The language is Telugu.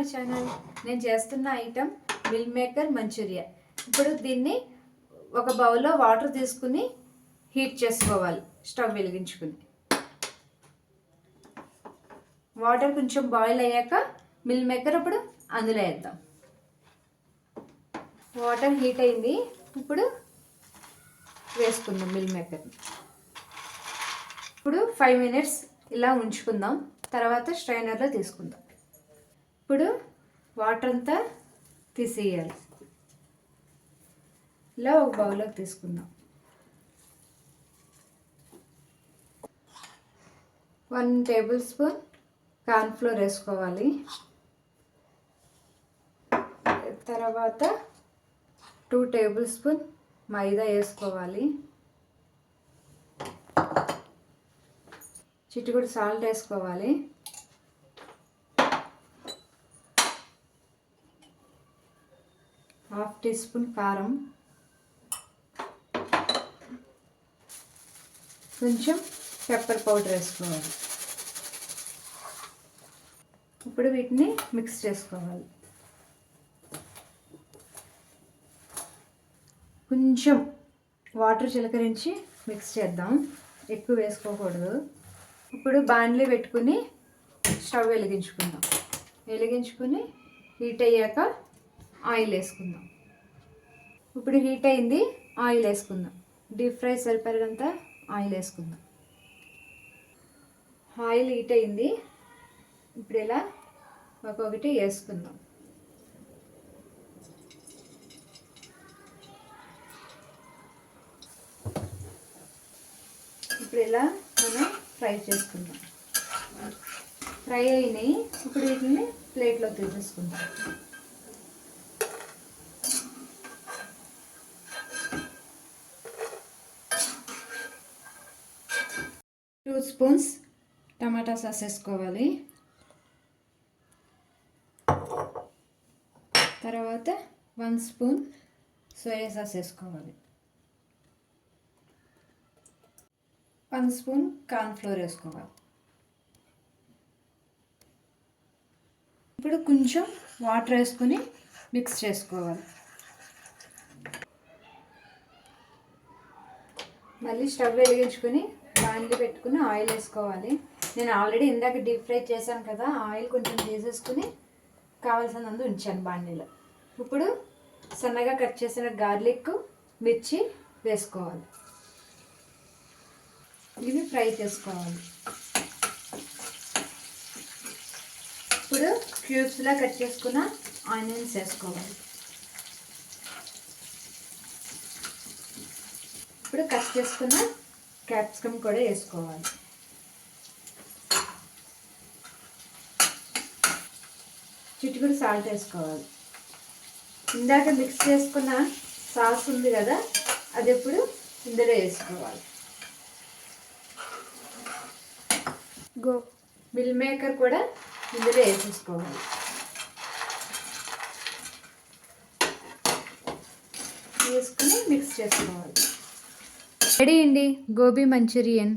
My channel. నేను చేస్తున్న ఐటెం మిల్ మేకర్ మంచూరియా. ఇప్పుడు దీన్ని ఒక బౌల్లో వాటర్ తీసుకుని హీట్ చేసుకోవాలి. స్టవ్ వెలిగించుకుని వాటర్ కొంచెం బాయిల్ అయ్యాక మిల్ మేకర్ ఇప్పుడు అందులో వేద్దాం. వాటర్ హీట్ అయింది. ఇప్పుడు వేసుకుందాం మిల్ మేకర్. ఇప్పుడు 5 minutes ఇలా ఉంచుకుందాం. తర్వాత స్ట్రైనర్లో తీసుకుందాం. ఇప్పుడు వాటర్ అంతా తీసేయాలి. ఇలా ఒక బౌల్లోకి తీసుకుందాం. 1 tablespoon కార్న్ఫ్లోర్ వేసుకోవాలి. తర్వాత 2 tablespoon మైదా వేసుకోవాలి. చిటికెడు సాల్ట్ వేసుకోవాలి. హాఫ్ టీ స్పూన్ కారం, కొంచెం పెప్పర్ పౌడర్ వేసుకోవాలి. ఇప్పుడు వీటిని మిక్స్ చేసుకోవాలి. కొంచెం వాటర్ చిలకరించి మిక్స్ చేద్దాం, ఎక్కువ వేసుకోకూడదు. ఇప్పుడు బాండ్లీ పెట్టుకుని స్టవ్ వెలిగించుకుని హీట్ అయ్యాక ఆయిల్ వేసుకుందాం. ఇప్పుడు హీట్ అయింది, ఆయిల్ వేసుకుందాం. డీప్ ఫ్రై సరిపడినంత ఆయిల్ వేసుకుందాం. ఆయిల్ హీట్ అయింది. ఇప్పుడు ఇలా ఒక్కొక్కటి వేసుకుందాం. ఇప్పుడు ఇలా మనం ఫ్రై చేసుకుందాం. ఫ్రై అయినాయి. ఇప్పుడు వీటిని ప్లేట్లో తీసేసుకుందాం. టూ స్పూన్స్ టమాటా సాస్ వేసుకోవాలి. తర్వాత 1 స్పూన్ సోయా సాస్ వేసుకోవాలి. 1 స్పూన్ కార్న్ఫ్లోర్ వేసుకోవాలి. ఇప్పుడు కొంచెం వాటర్ వేసుకొని మిక్స్ చేసుకోవాలి. మళ్ళీ స్టవ్ వెలిగించుకొని బాండ్లీ పెట్టుకుని ఆయిల్ వేసుకోవాలి. నేను ఆల్రెడీ ఇందాక డీప్ ఫ్రై చేశాను కదా, ఆయిల్ కొంచెం తీసేసుకుని కావాల్సినంత ఉంచాను బాండ్లీలో. ఇప్పుడు సన్నగా కట్ చేసిన గార్లిక్, మిర్చి వేసుకోవాలి. ఇవి ఫ్రై చేసుకోవాలి. ఇప్పుడు క్యూబ్స్లా కట్ చేసుకున్న ఆనియన్స్ వేసుకోవాలి. ఇప్పుడు కట్ చేసుకున్న క్యాప్సికమ్ కూడా వేసుకోవాలి. చిటికెడు సాల్ట్ వేసుకోవాలి. ఇందాక మిక్స్ చేసుకున్న సాస్ ఉంది కదా, అది ఇప్పుడు ఇందులో వేసుకోవాలి. మిల్ మేకర్ కూడా ఇందులో వేసేసుకోవాలి. వేసుకుని మిక్స్ చేసుకోవాలి. రెడీ అండి గోబీ మంచూరియన్.